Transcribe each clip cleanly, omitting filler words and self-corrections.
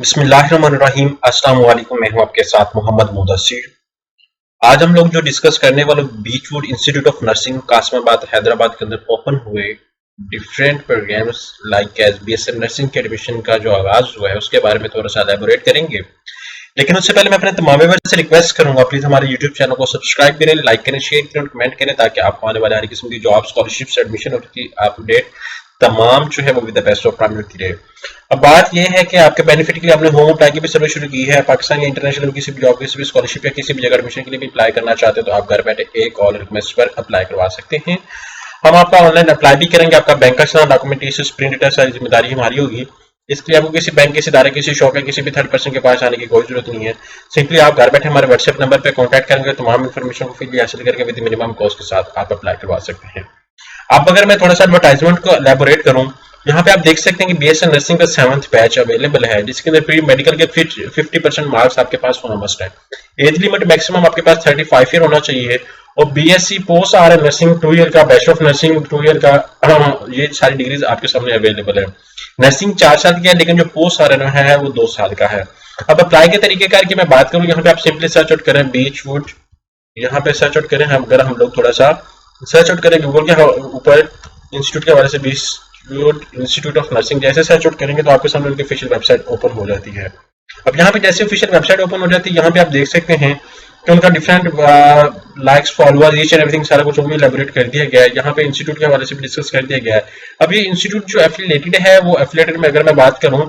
बिस्मिल्लाहिर्रहमानिर्रहीम। अस्सलाम वालेकुम। मैं हूं आपके साथ मोहम्मद मुदस्सिर। आज हम लोग जो डिस्कस करने वाले Beechwood Institute of Nursing Qasimabad Hyderabad के अंदर ओपन हुए different programs like as BSM nursing के एडमिशन का जो आगाज हुआ है उसके बारे में थोड़ा सा एलैबोरेट करेंगे। लेकिन उससे पहले मैं अपने तमाम व्यूअर्स से रिक्वेस्ट करूंगा, प्लीज हमारे यूट्यूब चैनल को सब्सक्राइब करें, लाइक करें, शेयर करें और कमेंट करें ताकि आपको आने वाले हर किस्म की जॉब, स्कॉलरशिप्स, एडमिशन और की अपडेट तमाम जो है वो with the best of time मिलती रहे। अब बात यह है कि आपके बेनिफिट के लिए आपने होम अप्लाई की भी सर्विस शुरू की है। पाकिस्तान या इंटरनेशनल किसी भी जॉब, किसी भी स्कॉलरशिप या किसी भी जगह एडमिशन के लिए भी अप्लाई करना चाहते हो तो आप घर बैठे एक कॉल रिक्वेस्ट पर अप्लाई करवा सकते हैं। हम आपका ऑनलाइन अप्लाई भी करेंगे। आपका बैंक का चलान, डॉक्यूमेंटेशन, प्रिंट डिटेल सारी जिम्मेदारी हमारी होगी। इसके लिए आपको किसी बैंक, किसी इदारे, किसी शॉप या किसी भी थर्ड पर्सन के पास आने की कोई जरूरत नहीं है। सिंपली आप घर बैठे हमारे व्हाट्सएप नंबर पर कॉन्टैक्ट करेंगे, तमाम इन्फॉर्मेशन को फ्रीली हासिल करके विद मिनिमम कॉस्ट के साथ आप अप्लाई करवा सकते हैं। अब अगर मैं थोड़ा सा एडवर्टाइजमेंट को एलैबोरेट करूं, यहाँ पे आप देख सकते हैं कि बीएसएन नर्सिंग का 7th बैच अवेलेबल है जिसके अंदर प्री मेडिकल के 50% मार्क्स आपके पास होना मस्ट है। एज लिमिट मैक्सिमम आपके पास 35 ईयर होना चाहिए और BSc post R nursing 2 year का, बैचलर ऑफ नर्सिंग 2 ईयर का, ये सारी डिग्रीज आपके सामने अवेलेबल है। नर्सिंग 4 साल की है लेकिन जो पोस्ट आर है वो 2 साल का है। अब अप्लाई के तरीकेकार की मैं बात करूँ, यहाँ पे आप सिंपली सर्च आउट करें बीचवुड, यहाँ पे सर्च आउट करें। अगर हम लोग थोड़ा सा सर्च आउट करें गूगल के ऊपर इंस्टीट्यूट के हवाले से इंस्टीट्यूट ऑफ नर्सिंग जैसे सर्च आउट करेंगे तो आपके सामने उनकी ऑफिशियल वेबसाइट ओपन हो जाती है। अब यहाँ पे जैसे ऑफिशियल वेबसाइट ओपन हो जाती है, यहाँ पे आप देख सकते हैं कि उनका different likes, followers, reach and everything सारा कुछ वो एलैबोरेट कर दिया गया है। यहाँ पे इंस्टीट्यूट के हवाले से भी डिस्कस कर दिया गया है। अब ये इंस्टीट्यूट जो एफिलिएटेड है वो एफिलिएटेड में अगर मैं बात करूँ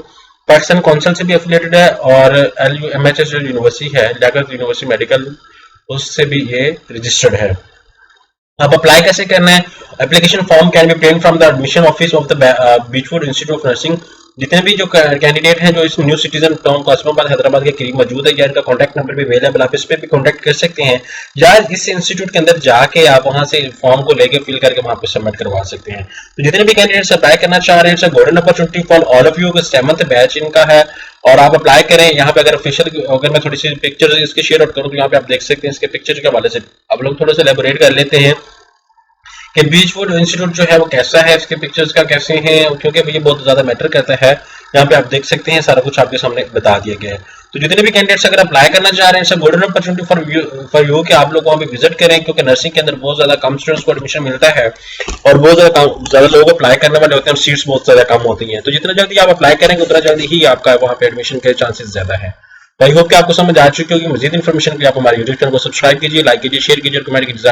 पाकिस्तान काउंसिल से भी एफिलिएटेड है और LUMHS जो यूनिवर्सिटी है, लियाकत यूनिवर्सिटी मेडिकल, उससे भी ये रजिस्टर्ड है। अब अप्लाई कैसे करना है? Application form can be obtained from the admission office of the Beechwood Institute of Nursing. जितने भी जो कैंडिडेट हैं जो इस New Citizen Town Qasimabad Hyderabad के करीब मौजूद है, या इनका कॉन्टैक्ट नंबर भी अवेलेबल, आप इस पर भी कॉन्टैक्ट कर सकते हैं या इस इंस्टीट्यूट के अंदर जाके आप वहां से फॉर्म को लेके फिल करके वहां पे सबमिट करवा सकते हैं। तो जितने भी कैंडिडेट्स अप्लाई करना चाह रहे हैं, golden opportunity for all of you. 7th batch इनका है और आप अप्लाई करें। यहाँ पे अगर ऑफिशियल, अगर मैं थोड़ी सी पिक्चर इसके शेयर आउट करूँ तो यहाँ पे आप देख सकते हैं इसके पिक्चर के हवाले से आप लोग थोड़ा सा एलैबोरेट कर लेते हैं कि बीचवुड इंस्टीट्यूट जो है वो कैसा है, इसके पिक्चर्स का कैसे हैं, क्योंकि ये बहुत ज्यादा मैटर करता है। यहाँ पे आप देख सकते हैं सारा कुछ आपके सामने बता दिया गया है। तो जितने भी कैंडिडेट्स अगर अप्लाई करना चाह रहे हैं, sir golden opportunity for you कि आप लोग वहाँ पे विजिट करें, क्योंकि नर्सिंग के अंदर बहुत ज्यादा कम स्टूडेंट्स को एडमिशन मिलता है और बहुत ज्यादा लोग अप्लाई करने वाले होते हैं और सीट्स बहुत ज्यादा कम होती हैं। तो जितना जल्दी आप अप्लाई करेंगे उतना जल्दी ही आपका वहाँ पे एडमिशन के चांसेस ज्यादा है। आई होप कि आपको समझ आ चुकी होगी। मजीद इन्फॉर्मेशन के लिए आप हमारे यूट्यूब चैनल को सब्सक्राइब कीजिए, लाइक कीजिए, शेयर कीजिए और कमेंट कीजिए।